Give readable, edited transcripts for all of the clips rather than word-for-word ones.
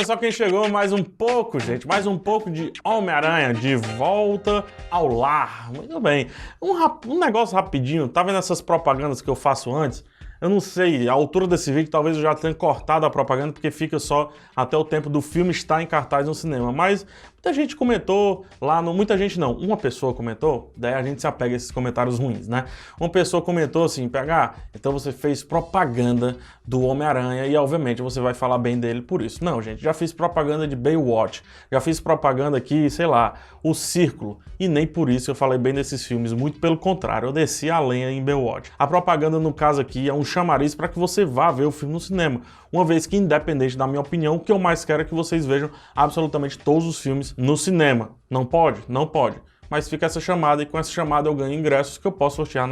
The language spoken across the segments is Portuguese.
Só quem chegou, mais um pouco, gente, mais um pouco de Homem-Aranha de volta ao lar. Muito bem. Um negócio rapidinho, tá vendo essas propagandas que eu faço antes? Eu não sei, a altura desse vídeo talvez eu já tenha cortado a propaganda porque fica só até o tempo do filme estar em cartaz no cinema, mas muita gente comentou lá no... Muita gente não, uma pessoa comentou, daí a gente se apega a esses comentários ruins, né? Uma pessoa comentou assim, PH, então você fez propaganda do Homem-Aranha e obviamente você vai falar bem dele por isso. Não, gente, já fiz propaganda de Baywatch, já fiz propaganda aqui, sei lá, O Círculo, e nem por isso eu falei bem desses filmes, muito pelo contrário, eu desci a lenha em Baywatch. A propaganda no caso aqui é um chamariz para que você vá ver o filme no cinema, uma vez que, independente da minha opinião, o que eu mais quero é que vocês vejam absolutamente todos os filmes no cinema. Não pode? Não pode. Mas fica essa chamada e com essa chamada eu ganho ingressos que eu posso sortear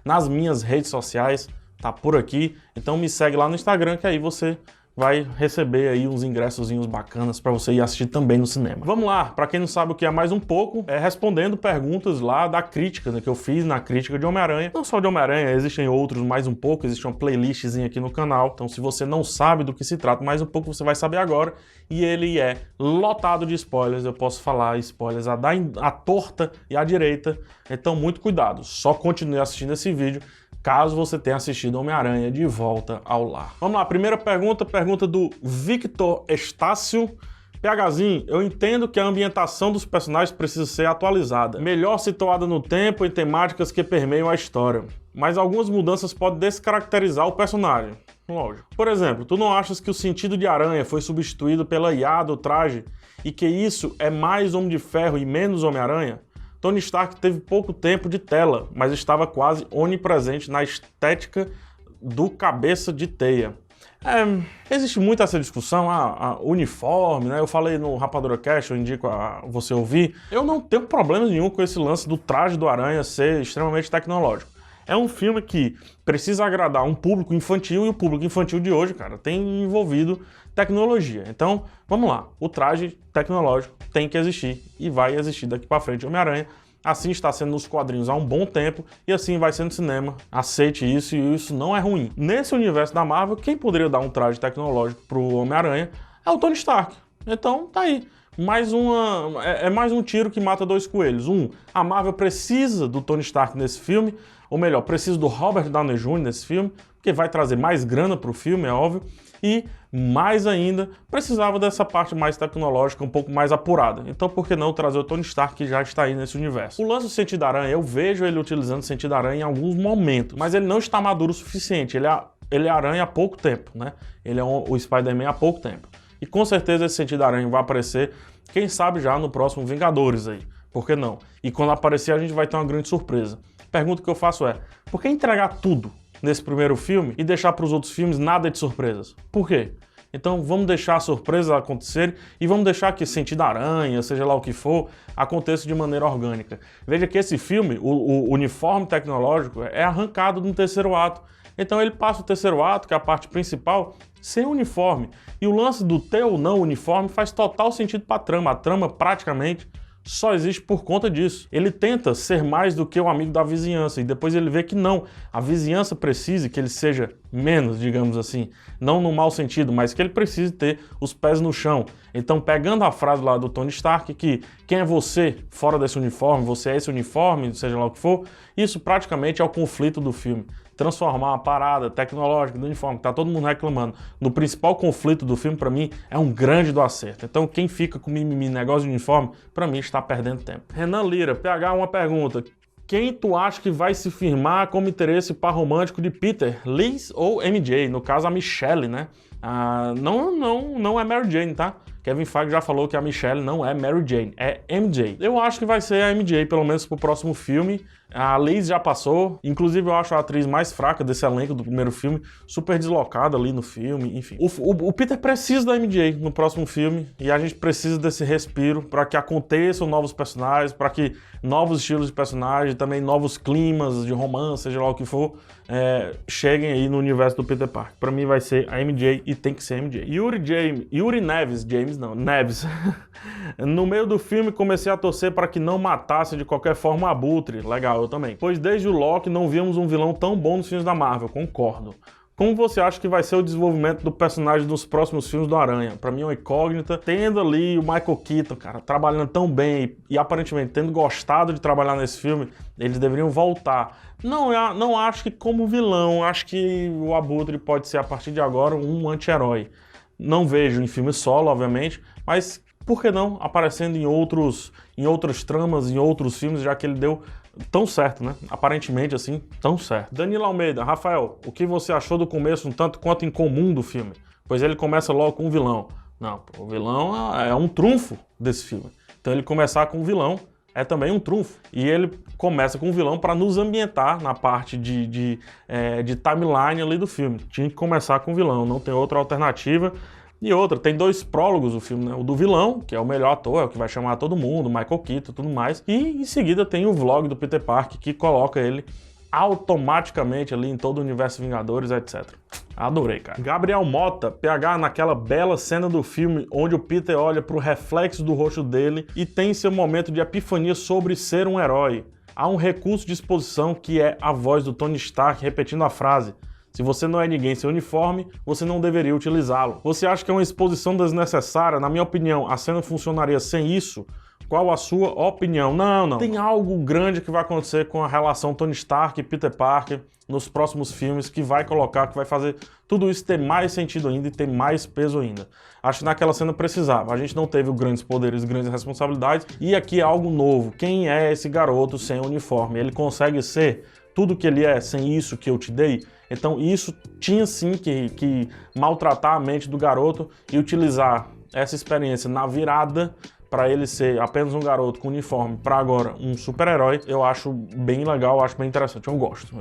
nas minhas redes sociais, tá por aqui. Então me segue lá no Instagram que aí você vai receber aí uns ingressozinhos bacanas para você ir assistir também no cinema. Vamos lá, para quem não sabe o que é mais um pouco, respondendo perguntas lá da crítica, né, que eu fiz na crítica de Homem-Aranha. Não só de Homem-Aranha, existem outros mais um pouco, existe uma playlistzinha aqui no canal, então se você não sabe do que se trata mais um pouco, você vai saber agora, e ele é lotado de spoilers, eu posso falar spoilers à torta e à direita, então muito cuidado, só continue assistindo esse vídeo, caso você tenha assistido Homem-Aranha de volta ao lar. Vamos lá, primeira pergunta do Victor Estácio. PHzinho, eu entendo que a ambientação dos personagens precisa ser atualizada, melhor situada no tempo e temáticas que permeiam a história, mas algumas mudanças podem descaracterizar o personagem. Lógico. Por exemplo, tu não achas que o sentido de aranha foi substituído pela IA do traje e que isso é mais Homem de Ferro e menos Homem-Aranha? Tony Stark teve pouco tempo de tela, mas estava quase onipresente na estética do cabeça de teia. Existe muito essa discussão, uniforme, né? Eu falei no Rapadura Cast, eu indico a você ouvir. Eu não tenho problema nenhum com esse lance do traje do Aranha ser extremamente tecnológico. É um filme que precisa agradar um público infantil e o público infantil de hoje, cara, tem envolvido tecnologia. Então, vamos lá, o traje tecnológico tem que existir e vai existir daqui pra frente. Homem-Aranha, assim está sendo nos quadrinhos há um bom tempo e assim vai ser no cinema. Aceite isso e isso não é ruim. Nesse universo da Marvel, quem poderia dar um traje tecnológico pro Homem-Aranha é o Tony Stark. Então, tá aí. Mais um tiro que mata dois coelhos. A Marvel precisa do Tony Stark nesse filme, ou melhor, precisa do Robert Downey Jr. nesse filme, porque vai trazer mais grana pro filme, é óbvio, e mais ainda, precisava dessa parte mais tecnológica, um pouco mais apurada. Então por que não trazer o Tony Stark que já está aí nesse universo? O lance do sentido aranha, eu vejo ele utilizando o sentido aranha em alguns momentos, mas ele não está maduro o suficiente, ele é aranha há pouco tempo, né? Ele é o Spider-Man há pouco tempo. E com certeza esse sentido aranha vai aparecer, quem sabe já no próximo Vingadores aí. Por que não? E quando aparecer a gente vai ter uma grande surpresa. A pergunta que eu faço é, por que entregar tudo nesse primeiro filme e deixar para os outros filmes nada de surpresas? Por quê? Então vamos deixar a surpresa acontecer e vamos deixar que sentido aranha, seja lá o que for, aconteça de maneira orgânica. Veja que esse filme, o uniforme tecnológico, é arrancado no terceiro ato. Então ele passa o terceiro ato, que é a parte principal, sem uniforme. E o lance do ter ou não uniforme faz total sentido para a trama. A trama praticamente só existe por conta disso. Ele tenta ser mais do que o amigo da vizinhança e depois ele vê que não. A vizinhança precisa que ele seja menos, digamos assim. Não no mau sentido, mas que ele precise ter os pés no chão. Então, pegando a frase lá do Tony Stark, que quem é você fora desse uniforme, você é esse uniforme, seja lá o que for, isso praticamente é o conflito do filme. Transformar uma parada tecnológica do uniforme, que tá todo mundo reclamando, no principal conflito do filme, pra mim, é um grande do acerto. Então, quem fica com mimimi, negócio de uniforme, pra mim, está perdendo tempo. Renan Lira, PH, uma pergunta. Quem tu acha que vai se firmar como interesse par romântico de Peter, Liz ou MJ? No caso, a Michelle, né? Não é Mary Jane, tá? Kevin Feige já falou que a Michelle não é Mary Jane, é MJ. Eu acho que vai ser a MJ, pelo menos pro próximo filme. A Liz já passou, inclusive eu acho a atriz mais fraca desse elenco do primeiro filme, super deslocada ali no filme, enfim. O Peter precisa da MJ no próximo filme e a gente precisa desse respiro para que aconteçam novos personagens, para que novos estilos de personagem, também novos climas de romance, seja lá o que for, cheguem aí no universo do Peter Parker. Para mim vai ser a MJ e tem que ser a MJ. Yuri Neves, Neves. No meio do filme comecei a torcer para que não matasse de qualquer forma o Abutre. Legal, eu também. Pois desde o Loki não víamos um vilão tão bom nos filmes da Marvel, concordo. Como você acha que vai ser o desenvolvimento do personagem nos próximos filmes do Aranha? Pra mim é uma incógnita. Tendo ali o Michael Keaton, cara, trabalhando tão bem e aparentemente tendo gostado de trabalhar nesse filme, eles deveriam voltar. Não acho que como vilão, acho que o Abutre pode ser a partir de agora um anti-herói. Não vejo em filme solo, obviamente, mas por que não aparecendo em outras tramas, em outros filmes, já que ele deu tão certo, né? Aparentemente, assim, tão certo. Danilo Almeida, Rafael, o que você achou do começo um tanto quanto incomum do filme? Pois ele começa logo com um vilão. Não, o vilão é um trunfo desse filme. Então ele começar com um vilão é também um trunfo. E ele começa com um vilão para nos ambientar na parte de timeline ali do filme. Tinha que começar com um vilão, não tem outra alternativa. E outra, tem 2 prólogos o filme, né? O do vilão, que é o melhor ator, é o que vai chamar todo mundo, Michael Keaton e tudo mais. E em seguida tem o vlog do Peter Parker, que coloca ele automaticamente ali em todo o universo Vingadores, etc. Adorei, cara. Gabriel Mota, PH, naquela bela cena do filme onde o Peter olha pro reflexo do rosto dele e tem seu momento de epifania sobre ser um herói. Há um recurso de exposição que é a voz do Tony Stark repetindo a frase: se você não é ninguém sem uniforme, você não deveria utilizá-lo. Você acha que é uma exposição desnecessária? Na minha opinião, a cena funcionaria sem isso? Qual a sua opinião? Não. Tem algo grande que vai acontecer com a relação Tony Stark e Peter Parker nos próximos filmes que vai fazer tudo isso ter mais sentido ainda e ter mais peso ainda. Acho que naquela cena precisava. A gente não teve grandes poderes, grandes responsabilidades, e aqui é algo novo. Quem é esse garoto sem uniforme? Ele consegue ser tudo que ele é sem isso que eu te dei? Então isso tinha sim que maltratar a mente do garoto e utilizar essa experiência na virada para ele ser apenas um garoto com uniforme para agora um super-herói. Eu acho bem legal, eu acho bem interessante, eu gosto.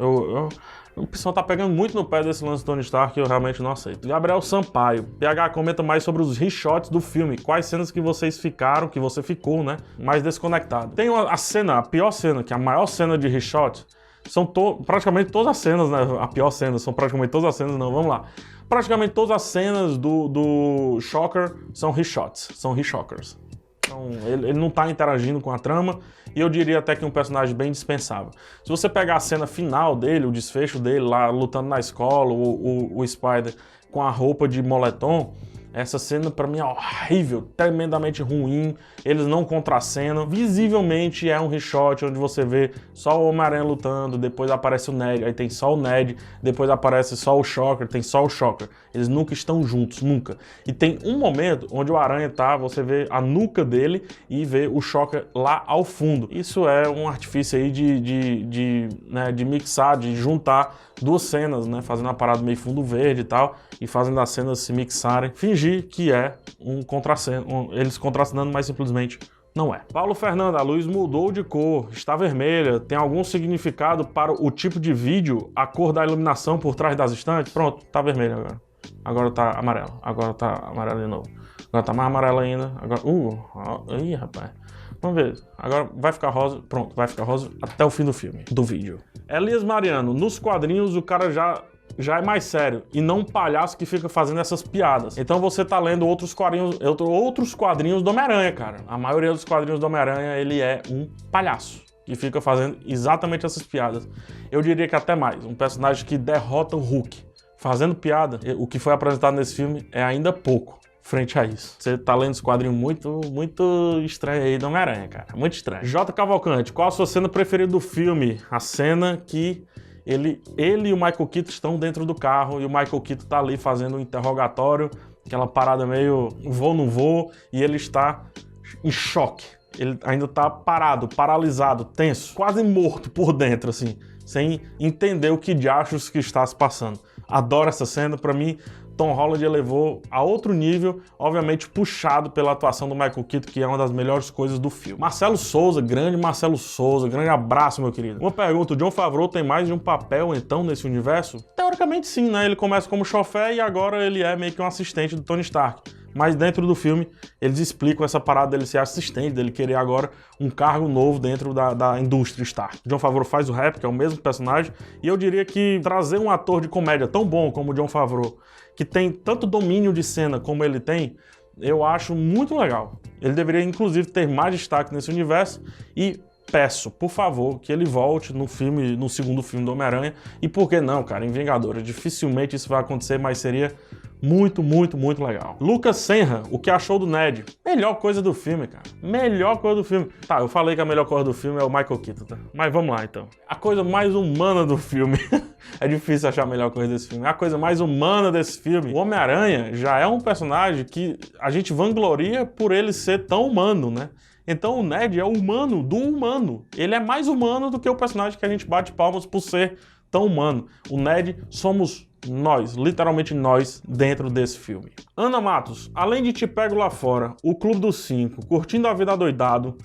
O pessoal tá pegando muito no pé desse lance do Tony Stark que eu realmente não aceito. Gabriel Sampaio, PH, comenta mais sobre os reshots do filme. Quais cenas que vocês ficaram, que você ficou, né, mais desconectado? Tem a pior cena, que é a maior cena de reshot. São praticamente todas as cenas, né? A pior cena, são praticamente todas as cenas, não, vamos lá. Praticamente todas as cenas do Shocker são reshots, são reshockers. Então, ele não tá interagindo com a trama, e eu diria até que é um personagem bem dispensável. Se você pegar a cena final dele, o desfecho dele lá lutando na escola, o Spider com a roupa de moletom, essa cena pra mim é horrível, tremendamente ruim, eles não contracenam, visivelmente é um reshot onde você vê só o Homem-Aranha lutando, depois aparece o Ned, aí tem só o Ned, depois aparece só o Shocker, tem só o Shocker. Eles nunca estão juntos, nunca. E tem um momento onde o Aranha tá, você vê a nuca dele e vê o Shocker lá ao fundo. Isso é um artifício aí de mixar, de juntar 2 cenas, né, fazendo uma parada meio fundo verde e tal, e fazendo as cenas se mixarem, fingir que é um contraceno, eles contracenando, mas simplesmente não é. Paulo Fernando, a luz mudou de cor, está vermelha, tem algum significado para o tipo de vídeo, a cor da iluminação por trás das estantes? Pronto, tá vermelho agora. Agora tá amarelo, agora tá amarelo de novo. Agora tá mais amarelo ainda, agora... Ih, rapaz. Vamos ver, agora vai ficar rosa, pronto, vai ficar rosa até o fim do filme, do vídeo. Elias Mariano, nos quadrinhos o cara já é mais sério, e não um palhaço que fica fazendo essas piadas. Então você tá lendo outros quadrinhos do Homem-Aranha, cara. A maioria dos quadrinhos do Homem-Aranha, ele é um palhaço que fica fazendo exatamente essas piadas. Eu diria que até mais, um personagem que derrota o Hulk fazendo piada. O que foi apresentado nesse filme é ainda pouco frente a isso. Você tá lendo esse quadrinho muito estranho aí do Homem-Aranha, cara. Muito estranho. J. Cavalcante, qual a sua cena preferida do filme? A cena que ele e o Michael Keaton estão dentro do carro e o Michael Keaton tá ali fazendo um interrogatório, aquela parada meio vou, não vou, e ele está em choque. Ele ainda tá parado, paralisado, tenso, quase morto por dentro, assim, sem entender o que diachos que está se passando. Adoro essa cena, pra mim, Tom Holland elevou a outro nível, obviamente puxado pela atuação do Michael Keaton, que é uma das melhores coisas do filme. Marcelo Souza, grande Marcelo Souza, grande abraço, meu querido. Uma pergunta, o Jon Favreau tem mais de um papel, então, nesse universo? Teoricamente sim, né? Ele começa como chofer e agora ele é meio que um assistente do Tony Stark. Mas dentro do filme, eles explicam essa parada dele ser assistente, dele querer agora um cargo novo dentro da indústria Stark. Jon Favreau faz o rap, que é o mesmo personagem, e eu diria que trazer um ator de comédia tão bom como o Jon Favreau, que tem tanto domínio de cena como ele tem, eu acho muito legal. Ele deveria, inclusive, ter mais destaque nesse universo e peço, por favor, que ele volte no segundo filme do Homem-Aranha. E por que não, cara, em Vingadores? Dificilmente isso vai acontecer, mas seria muito, muito, muito legal. Lucas Senra, o que achou do Ned? Melhor coisa do filme, cara. Melhor coisa do filme. Tá, eu falei que a melhor coisa do filme é o Michael Keaton, tá? Mas vamos lá, então. A coisa mais humana do filme. É difícil achar a melhor coisa desse filme. A coisa mais humana desse filme. O Homem-Aranha já é um personagem que a gente vangloria por ele ser tão humano, né? Então o Ned é o humano do humano. Ele é mais humano do que o personagem que a gente bate palmas por ser tão humano. O Ned somos nós, literalmente nós, dentro desse filme. Ana Matos, além de Te Pego Lá Fora, O Clube dos Cinco, Curtindo a Vida Adoidado,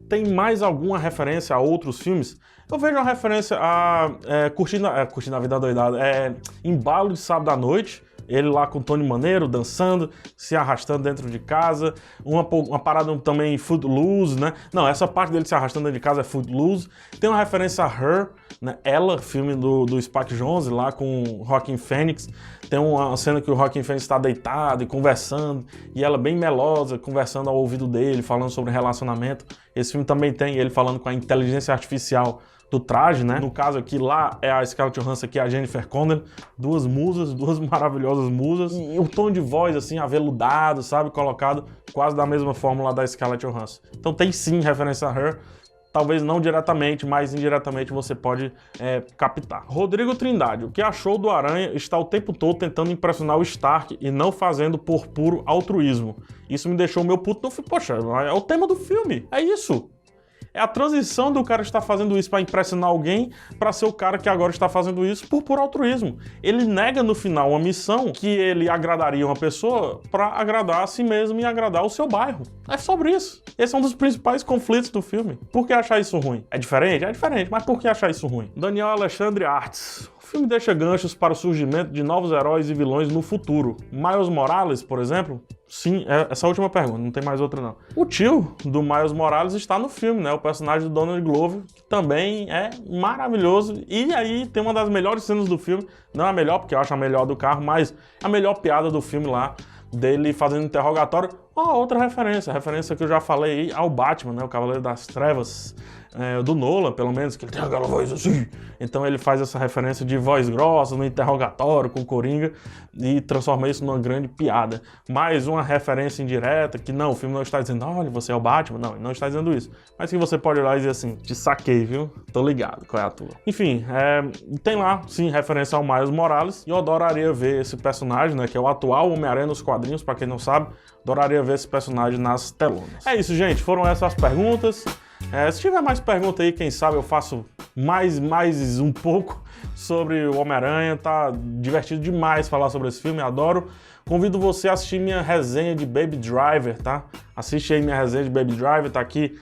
tem mais alguma referência a outros filmes? Eu vejo uma referência a Curtindo a Vida Adoidado, Embalo de Sábado à Noite, ele lá com o Tony Maneiro, dançando, se arrastando dentro de casa. Uma parada também Footloose, né? Não, essa parte dele se arrastando dentro de casa é Footloose. Tem uma referência a Her, né? Ela, filme do Spike Jonze, lá com o Joaquin Phoenix. Tem uma cena que o Joaquin Phoenix está deitado e conversando, e ela bem melosa, conversando ao ouvido dele, falando sobre relacionamento. Esse filme também tem ele falando com a inteligência artificial do traje, né? No caso aqui, lá é a Scarlett Johansson, aqui é a Jennifer Connelly. Duas musas, duas maravilhosas musas. E um tom de voz, assim, aveludado, sabe? Colocado quase da mesma fórmula da Scarlett Johansson. Então tem sim referência a Her. Talvez não diretamente, mas indiretamente você pode captar. Rodrigo Trindade, o que achou do Aranha está o tempo todo tentando impressionar o Stark e não fazendo por puro altruísmo. Isso me deixou meu puto no filme. Poxa, é o tema do filme, é isso. É a transição do cara estar fazendo isso para impressionar alguém para ser o cara que agora está fazendo isso por puro altruísmo. Ele nega no final uma missão que ele agradaria uma pessoa para agradar a si mesmo e agradar o seu bairro. É sobre isso. Esse é um dos principais conflitos do filme. Por que achar isso ruim? É diferente? É diferente, mas por que achar isso ruim? Daniel Alexandre Artes. O filme deixa ganchos para o surgimento de novos heróis e vilões no futuro. Miles Morales, por exemplo? Sim, essa última pergunta, não tem mais outra não. O tio do Miles Morales está no filme, né? O personagem do Donald Glover, que também é maravilhoso. E aí tem uma das melhores cenas do filme, não a melhor, porque eu acho a melhor do carro, mas a melhor piada do filme lá, dele fazendo interrogatório. Outra referência, a referência que eu já falei aí ao Batman, né? O Cavaleiro das Trevas, do Nolan, pelo menos, que ele tem aquela voz assim. Então ele faz essa referência de voz grossa no interrogatório com o Coringa e transforma isso numa grande piada. Mais uma referência indireta que não, o filme não está dizendo, olha, você é o Batman. Não, ele não está dizendo isso. Mas que você pode olhar e dizer assim, te saquei, viu? Tô ligado qual é a tua. Enfim, tem lá, sim, referência ao Miles Morales. E eu adoraria ver esse personagem, né? Que é o atual Homem-Aranha nos quadrinhos, pra quem não sabe. Adoraria ver esse personagem nas telonas. É isso, gente. Foram essas as perguntas. Se tiver mais perguntas aí, quem sabe eu faço mais um pouco sobre o Homem-Aranha. Tá divertido demais falar sobre esse filme, adoro. Convido você a assistir minha resenha de Baby Driver, tá? Assiste aí minha resenha de Baby Driver, tá aqui,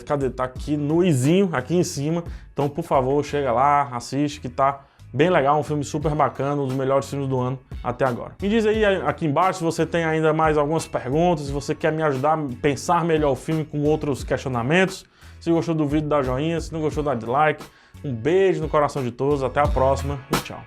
cadê? Tá aqui no izinho, aqui em cima. Então, por favor, chega lá, assiste, que tá bem legal, um filme super bacana, um dos melhores filmes do ano até agora. Me diz aí aqui embaixo se você tem ainda mais algumas perguntas, se você quer me ajudar a pensar melhor o filme com outros questionamentos. Se gostou do vídeo, dá joinha, se não gostou, dá dislike. Um beijo no coração de todos, até a próxima e tchau.